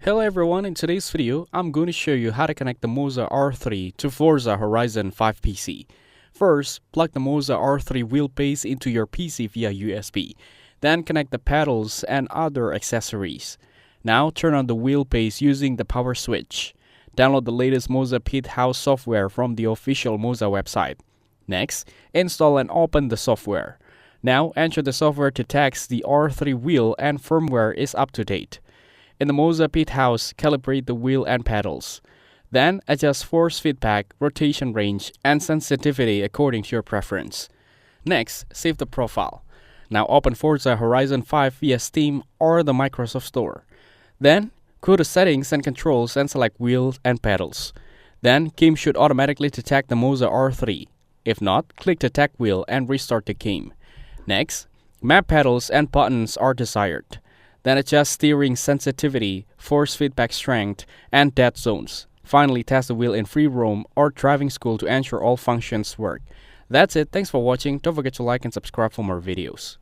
Hello everyone, in today's video, I'm going to show you how to connect the Moza R3 to Forza Horizon 5 PC. First, plug the Moza R3 wheelbase into your PC via USB. Then connect the pedals and other accessories. Now turn on the wheelbase using the power switch. Download the latest Moza Pit House software from the official Moza website. Next, install and open the software. Now enter the software to test the R3 wheel and firmware is up to date. In the Moza Pit House, calibrate the wheel and pedals. Then adjust force feedback, rotation range, and sensitivity according to your preference. Next, save the profile. Now open Forza Horizon 5 via Steam or the Microsoft Store. Then, go to Settings and Controls and select Wheels and Pedals. Then, game should automatically detect the Moza R3. If not, click Detect Wheel and restart the game. Next, map pedals and buttons are desired. Then adjust steering sensitivity, force feedback strength, and dead zones. Finally, test the wheel in free roam or driving school to ensure all functions work. That's it. Thanks for watching. Don't forget to like and subscribe for more videos.